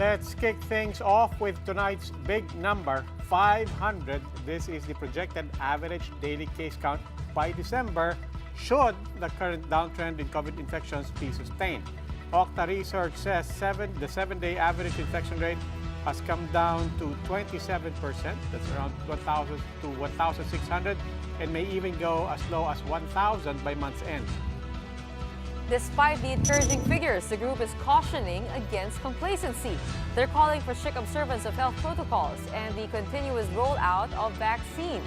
Let's kick things off with tonight's big number, 500. This is the projected average daily case count by December should the current downtrend in COVID infections be sustained. Octa research says the seven-day average infection rate has come down to 27%. That's around 1,000 to 1,600 and may even go as low as 1,000 by month's end. Despite the encouraging figures, the group is cautioning against complacency. They're calling for strict observance of health protocols and the continuous rollout of vaccines.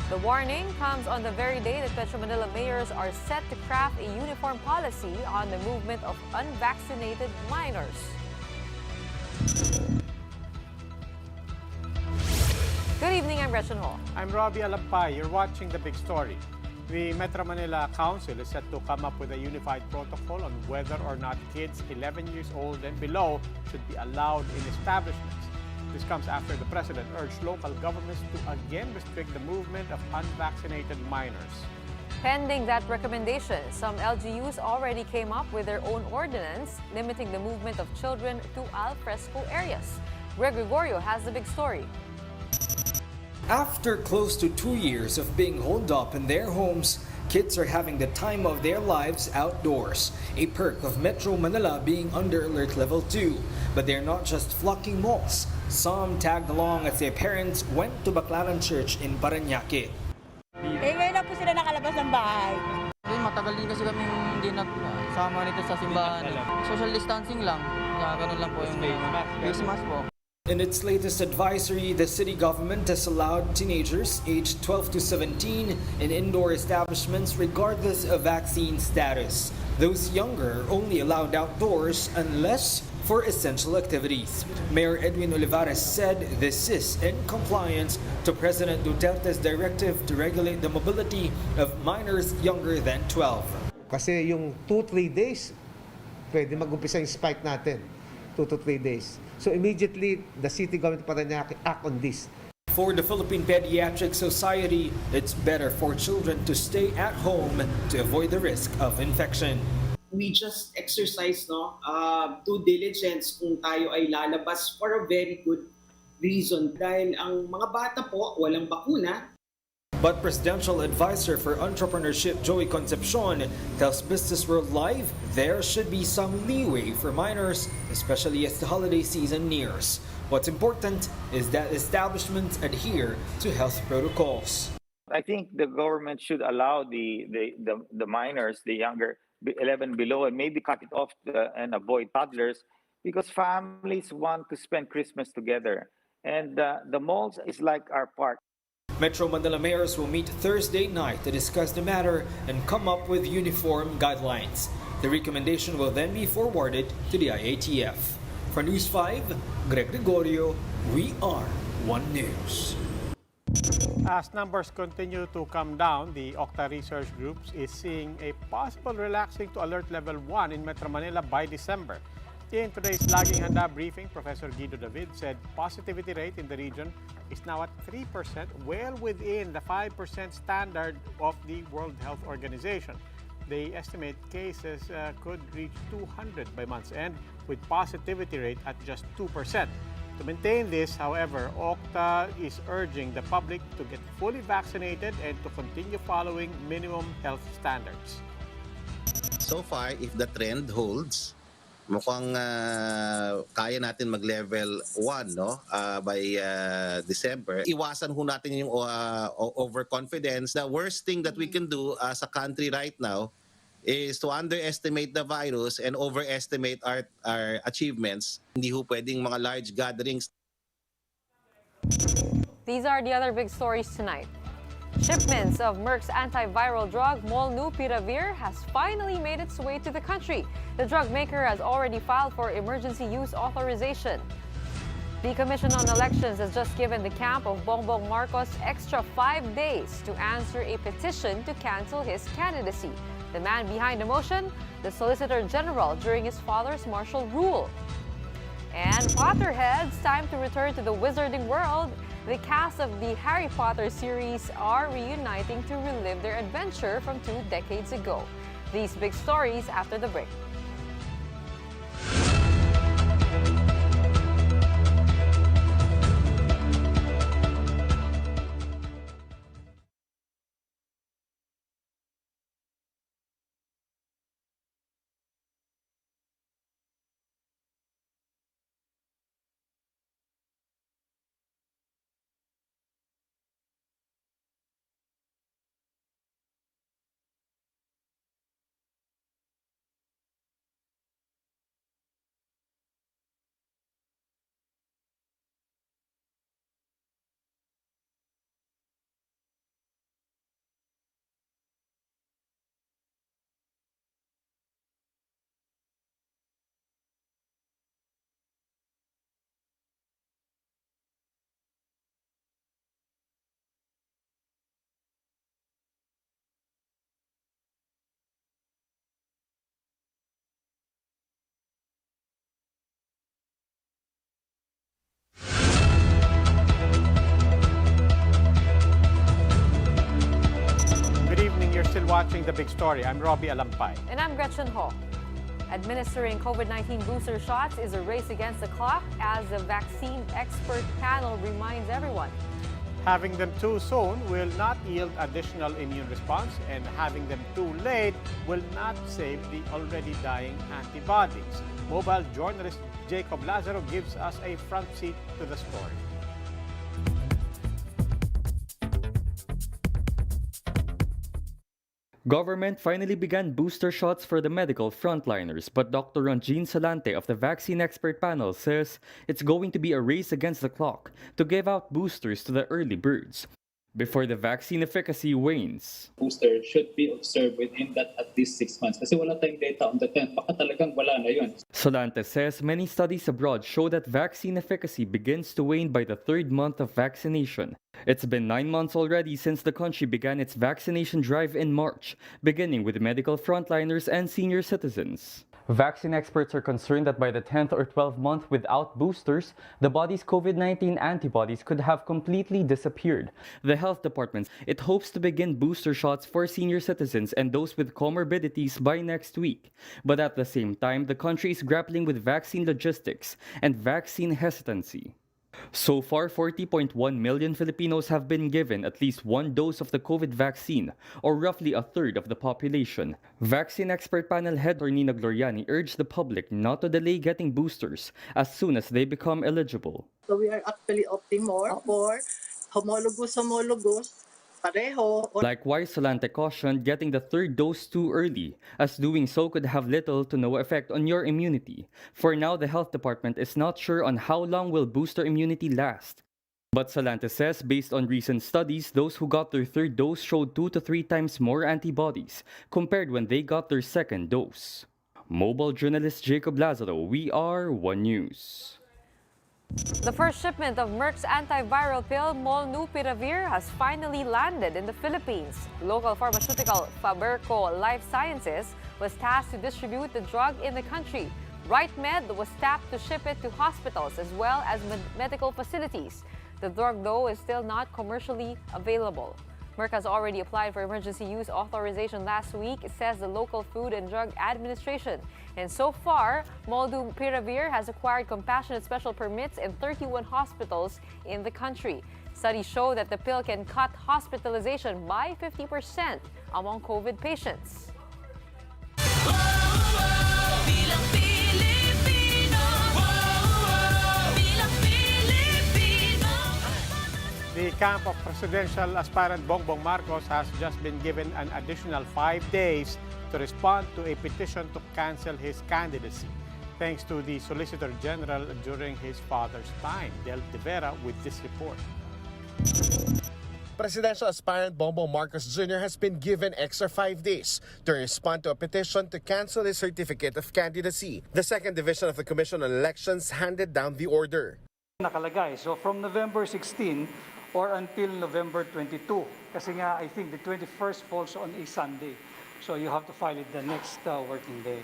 The warning comes on the very day that Metro Manila mayors are set to craft a uniform policy on the movement of unvaccinated minors. Good evening, I'm Gretchen Ho. I'm Robbie Alampay. You're watching The Big Story. The Metro Manila Council is set to come up with a unified protocol on whether or not kids 11 years old and below should be allowed in establishments. This comes after the President urged local governments to again restrict the movement of unvaccinated minors. Pending that recommendation, some LGUs already came up with their own ordinance limiting the movement of children to al fresco areas. Greg Gregorio has the big story. After close to 2 years of being holed up in their homes, kids are having the time of their lives outdoors. A perk of Metro Manila being under alert level 2. But they're not just flocking malls. Some tagged along as their parents went to Baclaran Church in Parañaque. Ngayon lang po sila nakalabas ng bahay. Matagal din kasi kami hindi nagsama nito sa simbahan. Social distancing lang. Ganun lang po yung face mask po. In its latest advisory, the city government has allowed teenagers aged 12 to 17 in indoor establishments regardless of vaccine status. Those younger are only allowed outdoors unless for essential activities. Mayor Edwin Olivares said this is in compliance to President Duterte's directive to regulate the mobility of minors younger than 12. Kasi yung 2-3 days, pwede mag-umpisa yung spike natin. 2 to 3 days. So immediately, the city government of Parañaque act on this. For the Philippine Pediatric Society, it's better for children to stay at home to avoid the risk of infection. We just exercise due diligence kung tayo ay lalabas for a very good reason. Dahil ang mga bata po walang bakuna. But Presidential Advisor for Entrepreneurship Joey Concepcion tells Business World Live there should be some leeway for minors, especially as the holiday season nears. What's important is that establishments adhere to health protocols. I think the government should allow the minors, the younger 11 below, and maybe cut it off and avoid toddlers, because families want to spend Christmas together. And the malls is like our park. Metro Manila mayors will meet Thursday night to discuss the matter and come up with uniform guidelines. The recommendation will then be forwarded to the IATF. For News 5, Greg Gregorio, we are One News. As numbers continue to come down, the Octa Research Group is seeing a possible relaxing to alert level 1 in Metro Manila by December. In today's Laging Handa briefing, Professor Guido David said positivity rate in the region is now at 3%, well within the 5% standard of the World Health Organization. They estimate cases could reach 200 by month's end, with positivity rate at just 2%. To maintain this, however, Octa is urging the public to get fully vaccinated and to continue following minimum health standards. So far, if the trend holds, mukhang kaya natin mag-level 1 by December. Iwasan ho natin yung overconfidence. The worst thing that we can do as a country right now is to underestimate the virus and overestimate our achievements. Hindi ho pwedeng mga large gatherings. These are the other big stories tonight. Shipments of Merck's antiviral drug Molnupiravir has finally made its way to the country. The drug maker has already filed for emergency use authorization. The Commission on Elections has just given the camp of Bongbong Marcos extra 5 days to answer a petition to cancel his candidacy. The man behind the motion, the Solicitor General during his father's martial rule. And Potterheads, time to return to the wizarding world. The cast of the Harry Potter series are reuniting to relive their adventure from 2 decades ago. These big stories after the break. still watching The Big Story. I'm Robbie Alampay. And I'm Gretchen Ho. Administering COVID-19 booster shots is a race against the clock, as the vaccine expert panel reminds everyone. Having them too soon will not yield additional immune response, and having them too late will not save the already dying antibodies. Mobile journalist Jacob Lazaro gives us a front seat to the story. Government finally began booster shots for the medical frontliners, but Dr. Ronjean Salante of the vaccine expert panel says it's going to be a race against the clock to give out boosters to the early birds before the vaccine efficacy wanes. Booster should be observed within that at least 6 months kasi wala tayong data on the 10th. Baka talagang wala na yun. Salante says many studies abroad show that vaccine efficacy begins to wane by the 3rd month of vaccination. It's been 9 months already since the country began its vaccination drive in March, beginning with medical frontliners and senior citizens. Vaccine experts are concerned that by the 10th or 12th month without boosters, the body's COVID-19 antibodies could have completely disappeared. The health department, it hopes to begin booster shots for senior citizens and those with comorbidities by next week. But at the same time, the country is grappling with vaccine logistics and vaccine hesitancy. So far, 40.1 million Filipinos have been given at least one dose of the COVID vaccine, or roughly a third of the population. Vaccine expert panel head Nina Gloriani urged the public not to delay getting boosters as soon as they become eligible. So we are actually opting more for homologous, pareho. Likewise, Salante cautioned getting the 3rd dose too early, as doing so could have little to no effect on your immunity. For now, the health department is not sure on how long will booster immunity last. But Salante says based on recent studies, those who got their 3rd dose showed 2 to 3 times more antibodies compared when they got their 2nd dose. Mobile journalist Jacob Lazaro, we are One News. The first shipment of Merck's antiviral pill Molnupiravir has finally landed in the Philippines. Local pharmaceutical Faberco Life Sciences was tasked to distribute the drug in the country. RightMed was tapped to ship it to hospitals as well as medical facilities. The drug, though, is still not commercially available. Merck has already applied for emergency use authorization last week, says the local Food and Drug Administration. And so far, Molnupiravir has acquired compassionate special permits in 31 hospitals in the country. Studies show that the pill can cut hospitalization by 50% among COVID patients. The camp of presidential aspirant Bongbong Marcos has just been given an additional 5 days to respond to a petition to cancel his candidacy, thanks to the Solicitor General during his father's time. Del De Vera with this report. Presidential aspirant Bongbong Marcos Jr. has been given extra 5 days to respond to a petition to cancel his certificate of candidacy. The 2nd Division of the Commission on Elections handed down the order. Nakalagay, so from November 16 or until November 22. Kasi nga, I think the 21st falls on a Sunday. So you have to file it the next working day.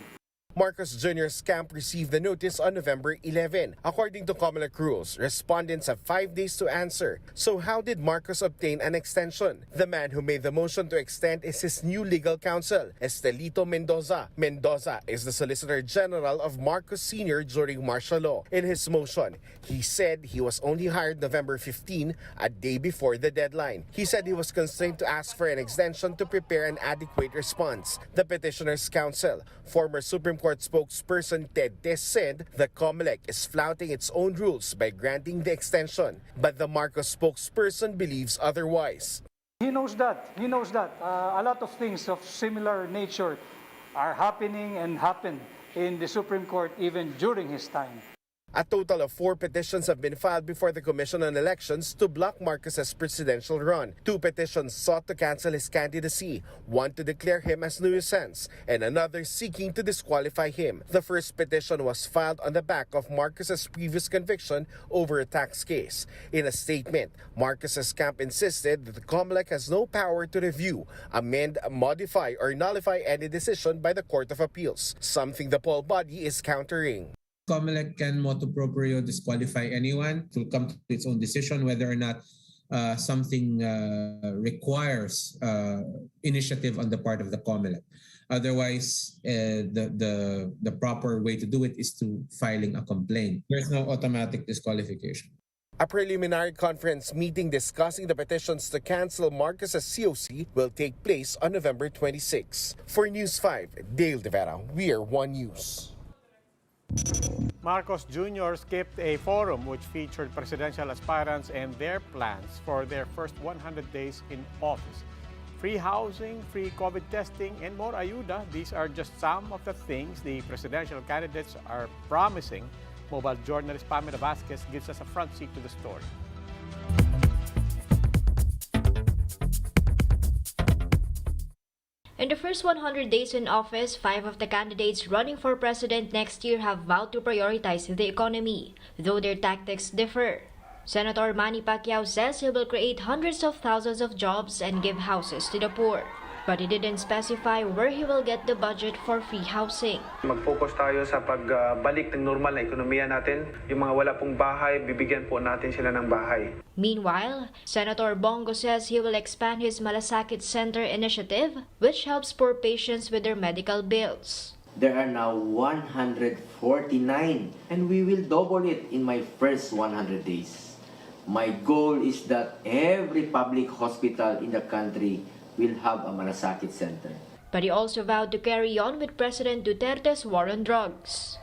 Marcos Jr.'s camp received the notice on November 11. According to COMELEC rules, respondents have 5 days to answer. So how did Marcos obtain an extension? The man who made the motion to extend is his new legal counsel, Estelito Mendoza. Mendoza is the Solicitor General of Marcos Sr. during martial law. In his motion, he said he was only hired November 15, a day before the deadline. He said he was constrained to ask for an extension to prepare an adequate response. The petitioner's counsel, former Supreme Court spokesperson Ted Tess, said the COMELEC is flouting its own rules by granting the extension, but the Marcos spokesperson believes otherwise. He knows that. A lot of things of similar nature are happening and happened in the Supreme Court even during his time. A total of 4 petitions have been filed before the Commission on Elections to block Marcos's presidential run. 2 petitions sought to cancel his candidacy, one to declare him as nuisance, and another seeking to disqualify him. The first petition was filed on the back of Marcos's previous conviction over a tax case. In a statement, Marcos's camp insisted that the COMELEC has no power to review, amend, modify, or nullify any decision by the Court of Appeals, something the poll body is countering. COMELEC can motu proprio disqualify anyone. It will come to its own decision whether or not something requires initiative on the part of the COMELEC. Otherwise, the proper way to do it is to filing a complaint. There's no automatic disqualification. A preliminary conference meeting discussing the petitions to cancel Marcos's COC will take place on November 26. For News 5, Dale De Vera, we are One News. Marcos Jr. skipped a forum which featured presidential aspirants and their plans for their first 100 days in office. Free housing, free COVID testing, and more ayuda. These are just some of the things the presidential candidates are promising. Mobile journalist Pamela Vasquez gives us a front seat to the story. In the first 100 days in office, 5 of the candidates running for president next year have vowed to prioritize the economy, though their tactics differ. Senator Manny Pacquiao says he will create hundreds of thousands of jobs and give houses to the poor. But he didn't specify where he will get the budget for free housing. Mag-focus tayo sa pagbalik ng normal na ekonomiya natin. Yung mga wala pong bahay, bibigyan po natin sila ng bahay. Meanwhile, Senator Bongo says he will expand his Malasakit Center initiative, which helps poor patients with their medical bills. There are now 149 and we will double it in my first 100 days. My goal is that every public hospital in the country will have a Malasakit Center. But he also vowed to carry on with President Duterte's war on drugs.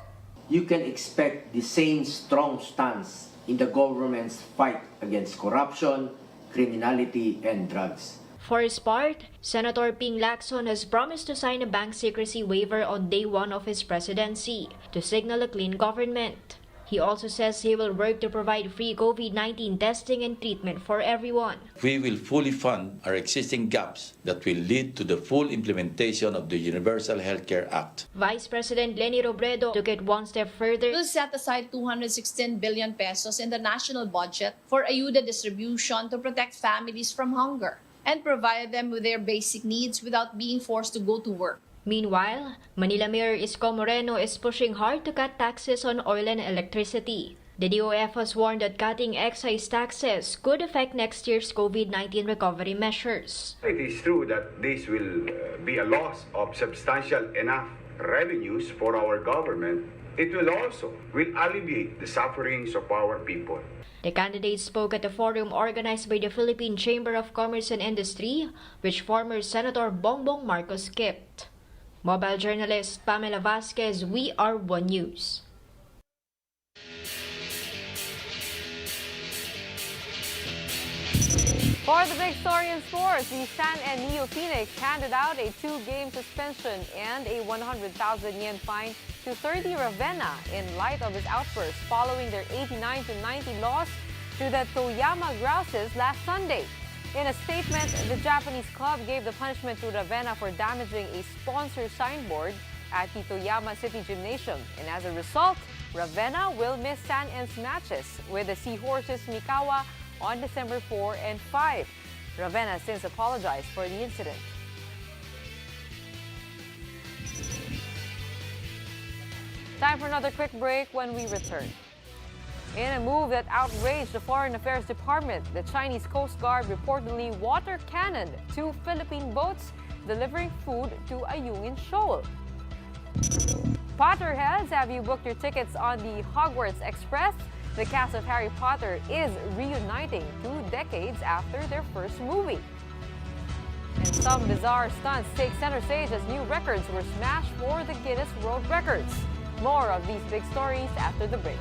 You can expect the same strong stance in the government's fight against corruption, criminality, and drugs. For his part, Senator Ping Lacson has promised to sign a bank secrecy waiver on day 1 of his presidency to signal a clean government. He also says he will work to provide free COVID-19 testing and treatment for everyone. We will fully fund our existing gaps that will lead to the full implementation of the Universal Healthcare Act. Vice President Leni Robredo took it one step further. We'll set aside 216 billion pesos in the national budget for ayuda distribution to protect families from hunger and provide them with their basic needs without being forced to go to work. Meanwhile, Manila Mayor Isko Moreno is pushing hard to cut taxes on oil and electricity. The DOF has warned that cutting excise taxes could affect next year's COVID-19 recovery measures. It is true that this will be a loss of substantial enough revenues for our government. It will also alleviate the sufferings of our people. The candidates spoke at a forum organized by the Philippine Chamber of Commerce and Industry, which former Senator Bongbong Marcos skipped. Mobile journalist Pamela Vasquez, we are One News. For the big story in sports, the San and Neo Phoenix handed out a 2-game suspension and a 100,000 yen fine to 30 Ravenna in light of his outburst following their 89-90 loss to the Toyama Grouses last Sunday. In a statement, the Japanese club gave the punishment to Ravenna for damaging a sponsor signboard at the Toyama City Gymnasium. And as a result, Ravenna will miss San N's matches with the Seahorses Mikawa on December 4 and 5. Ravenna has since apologized for the incident. Time for another quick break. When we return. In a move that outraged the Foreign Affairs Department, the Chinese Coast Guard reportedly water cannoned 2 Philippine boats delivering food to a Ayungin shoal. Potterheads, have you booked your tickets on the Hogwarts Express? The cast of Harry Potter is reuniting 2 decades after their first movie. And some bizarre stunts take center stage as new records were smashed for the Guinness World Records. More of these big stories after the break.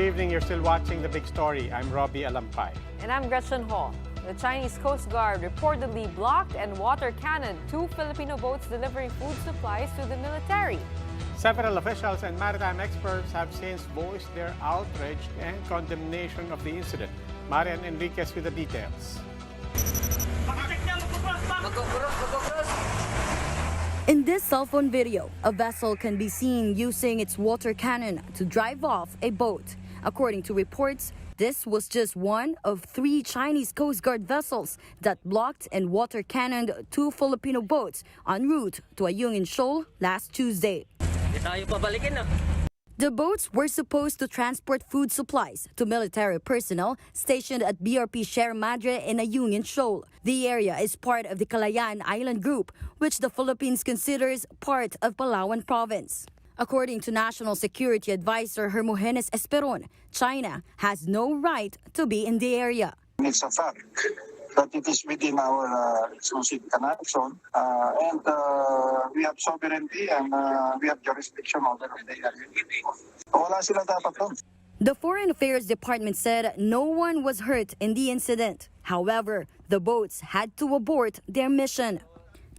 evening. You're still watching The Big Story. I'm Robbie Alampay. And I'm Gretchen Hall. The Chinese Coast Guard reportedly blocked and water cannoned 2 Filipino boats delivering food supplies to the military. Several officials and maritime experts have since voiced their outrage and condemnation of the incident. Marian Enriquez with the details. In this cell phone video, a vessel can be seen using its water cannon to drive off a boat. According to reports, this was just one of 3 Chinese Coast Guard vessels that blocked and water cannoned 2 Filipino boats en route to Ayungin Shoal last Tuesday. The boats were supposed to transport food supplies to military personnel stationed at BRP Sierra Madre in Ayungin Shoal. The area is part of the Kalayaan Island Group, which the Philippines considers part of Palawan Province. According to National Security Advisor Hermogenes Esperon, China has no right to be in the area. It's a fact that it is within our exclusive economic zone, and we have sovereignty and we have jurisdiction over the area. Wala sila dapat doon. The Foreign Affairs Department said no one was hurt in the incident. However, the boats had to abort their mission.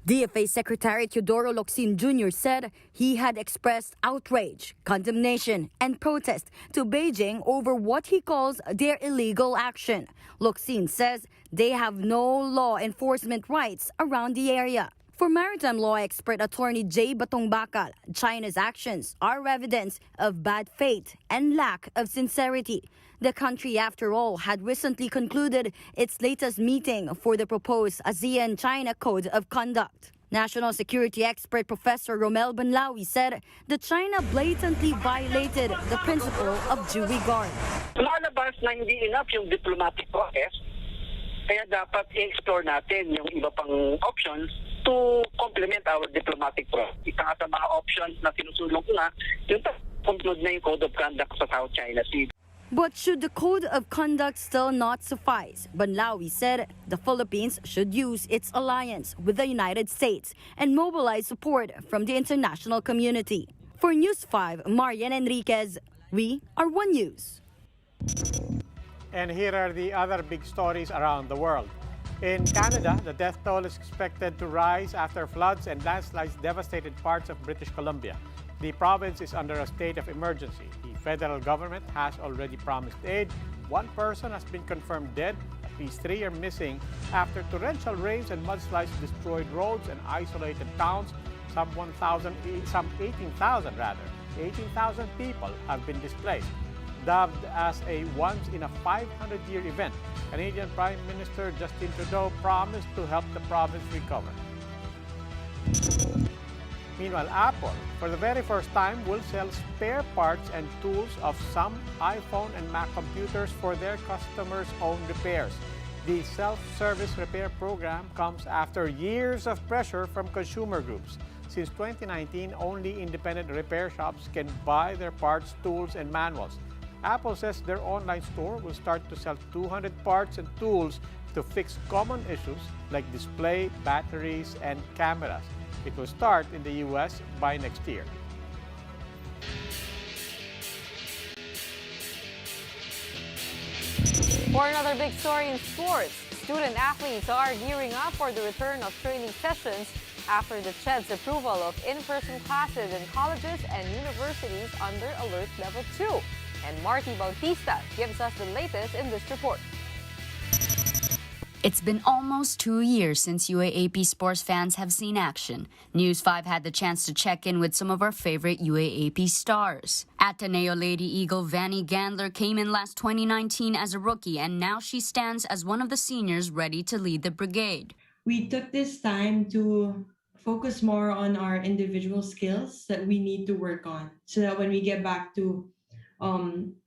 DFA Secretary Teodoro Locsin Jr. said he had expressed outrage, condemnation, and protest to Beijing over what he calls their illegal action. Locsin says they have no law enforcement rights around the area. For maritime law expert attorney Jay Batongbakal, China's actions are evidence of bad faith and lack of sincerity. The country, after all, had recently concluded its latest meeting for the proposed ASEAN-China Code of Conduct. National security expert Professor Romel Banlawi said that China blatantly violated the principle of due regard. Lumalabas na hindi enough yung diplomatic process, kaya dapat i-explore natin yung iba pang options to complement our diplomatic process. Isa nga sa mga options na sinusulong ko nga, yung conclude na yung Code of Conduct sa South China Sea. But should the Code of Conduct still not suffice, Banlawi said the Philippines should use its alliance with the United States and mobilize support from the international community. For News 5, Marian Enriquez, we are One News. And here are the other big stories around the world. In Canada, the death toll is expected to rise after floods and landslides devastated parts of British Columbia. The province is under a state of emergency. The federal government has already promised aid. 1 person has been confirmed dead. At least 3 are missing after torrential rains and mudslides destroyed roads and isolated towns. Some 18,000 people have been displaced. Dubbed as a once-in-a-500-year event, Canadian Prime Minister Justin Trudeau promised to help the province recover. Meanwhile, Apple, for the very first time, will sell spare parts and tools of some iPhone and Mac computers for their customers' own repairs. The self-service repair program comes after years of pressure from consumer groups. Since 2019, only independent repair shops can buy their parts, tools, and manuals. Apple says their online store will start to sell 200 parts and tools to fix common issues like display, batteries, and cameras. It will start in the U.S. by next year. For another big story in sports, student athletes are gearing up for the return of training sessions after the CHED's approval of in-person classes in colleges and universities under Alert Level 2. And Marty Bautista gives us the latest in this report. It's been almost 2 years since UAAP sports fans have seen action. News 5 had the chance to check in with some of our favorite UAAP stars. Ateneo Lady Eagle Vannie Gandler came in last 2019 as a rookie, and now she stands as one of the seniors ready to lead the brigade. We took this time to focus more on our individual skills that we need to work on, so that when we get back to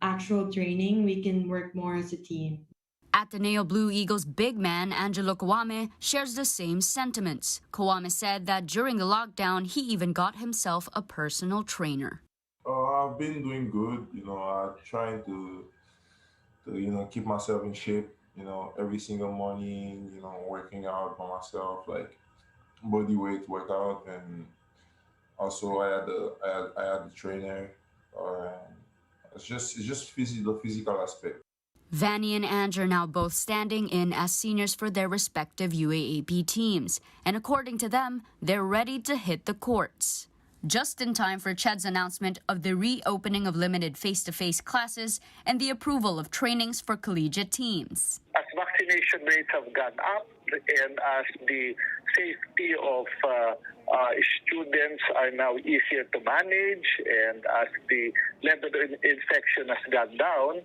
actual training, we can work more as a team. Ateneo Blue Eagles big man Angelo Kawame shares the same sentiments. Kawame said that during the lockdown, he even got himself a personal trainer. I've been doing good, trying to keep myself in shape, every single morning, working out by myself, like body weight workout, and also I had the trainer, It's just the physical aspect. Vanny and Ange are now both standing in as seniors for their respective UAAP teams, and according to them, they're ready to hit the courts. Just in time for Ched's announcement of the reopening of limited face-to-face classes and the approval of trainings for collegiate teams. As vaccination rates have gone up and as the safety of students are now easier to manage and as the level of infection has gone down,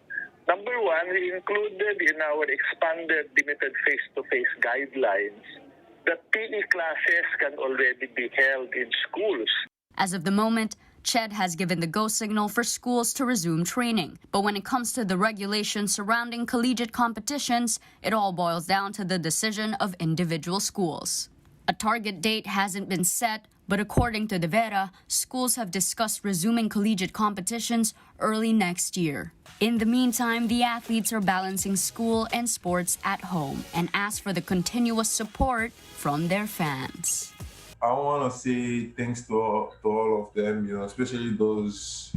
number one, we included in our expanded limited face-to-face guidelines that PE classes can already be held in schools. As of the moment, Ched has given the go signal for schools to resume training. But when it comes to the regulations surrounding collegiate competitions, it all boils down to the decision of individual schools. A target date hasn't been set, but according to De Vera, schools have discussed resuming collegiate competitions early next year. In the meantime, the athletes are balancing school and sports at home and ask for the continuous support from their fans. I want to say thanks to all of them, especially those,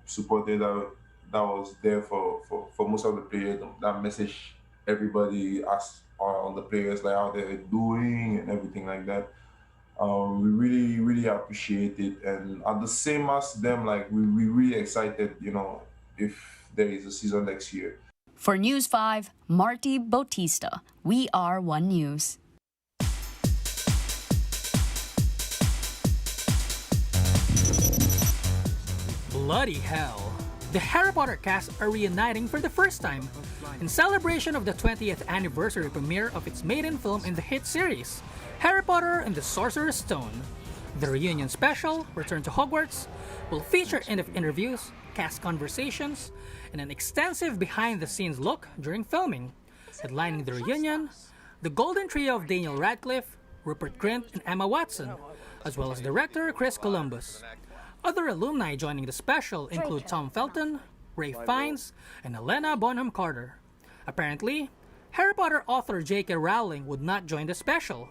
supported that was there for most of the players. That message everybody asked on the players, like how they're doing and everything like that. We really, really appreciate it. And at the same as them, like we really excited, if there is a season next year. For News 5, Marty Bautista. We are One News. Bloody hell. The Harry Potter cast are reuniting for the first time in celebration of the 20th anniversary premiere of its maiden film in the hit series, Harry Potter and the Sorcerer's Stone. The reunion special, Return to Hogwarts, will feature interviews, cast conversations, and an extensive behind-the-scenes look during filming. Headlining the reunion, the golden trio of Daniel Radcliffe, Rupert Grint, and Emma Watson, as well as director Chris Columbus. Other alumni joining the special include Tom Felton, Ray Fiennes, and Helena Bonham Carter. Apparently, Harry Potter author J.K. Rowling would not join the special.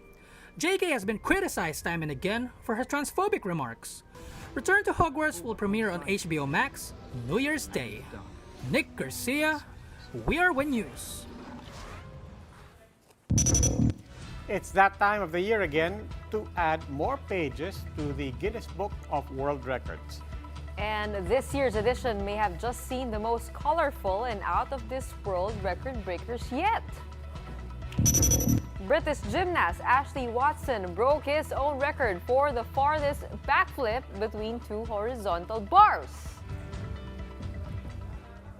J.K. has been criticized time and again for her transphobic remarks. Return to Hogwarts will premiere on HBO Max New Year's Day. Nick Garcia, We Are One News. It's that time of the year again to add more pages to the Guinness Book of World Records. And this year's edition may have just seen the most colorful and out-of-this-world record breakers yet. British gymnast Ashley Watson broke his own record for the farthest backflip between two horizontal bars.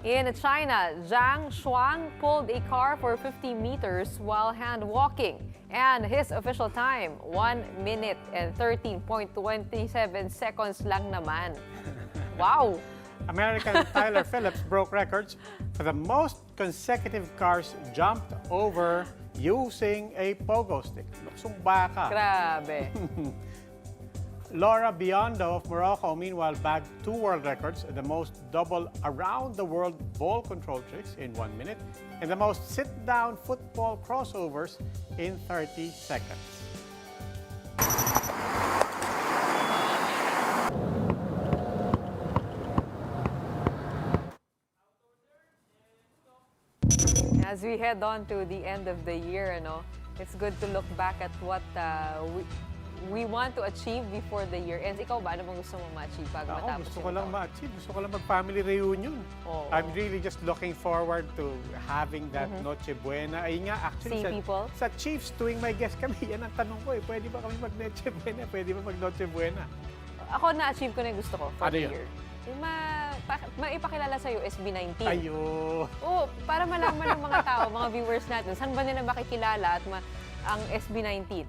In China, Zhang Xuan pulled a car for 50 meters while hand walking. And his official time, 1 minute and 13.27 seconds lang naman. Wow! American Tyler Phillips broke records for the most consecutive cars jumped over using a pogo stick. Luksumba ka. Grabe. Laura Biondo of Morocco, meanwhile, bagged 2 world records, the most double around-the-world ball control tricks in 1 minute, and the most sit-down football crossovers in 30 seconds. As we head on to the end of the year, it's good to look back at what we want to achieve before the year ends. Ikaw ba? Ano bang gusto mong ma-achieve bago matapos gusto ko lang ma-achieve. Gusto ko lang mag-family reunion. Oh. I'm really just looking forward to having that Noche Buena. Ay nga, actually, sa Chiefs, tuwing may guest kami, yan ang tanong ko eh. Pwede ba kami mag-Noche Buena? Pwede ba mag-Noche Buena? Ako na-achieve ko na yung gusto ko for the yun? year. Yung maipakilala sa'yo SB19. Ayun. Oo, para malaman ng mga tao, mga viewers natin, saan ba nila makikilala at ang SB19?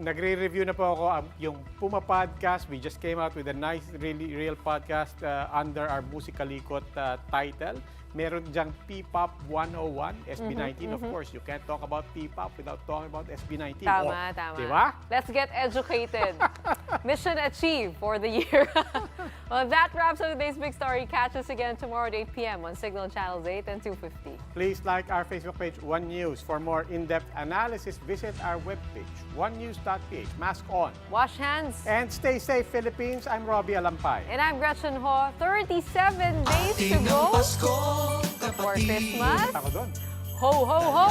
Nagre-review na po ako yung Puma Podcast. We just came out with a nice, really real podcast under our Musikalikot title. Meron diyang P-POP 101, SB19. Of course, you can't talk about P-POP without talking about SB19. Tama, tama. Di ba? Let's get educated. Mission achieved for the year. Well, that wraps up today's big story. Catch us again tomorrow at 8 p.m. on Signal Channels 8 and 250. Please like our Facebook page, One News. For more in-depth analysis, visit our webpage, onenews.ph. Mask on. Wash hands. And stay safe, Philippines. I'm Robbie Alampay. And I'm Gretchen Ho. 37 days to go for Christmas. Ako doon. Ho, ho, ho!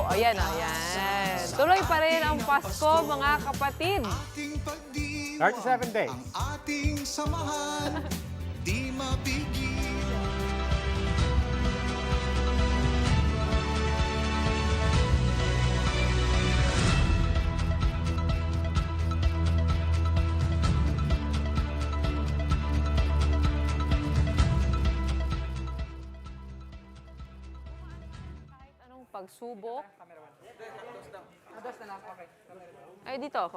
O yan, o yan. Tuloy pa rin ang Pasko, mga kapatid. 37 days. Ating samahan, di mapigil. Pagsubok. Ay, dito ako.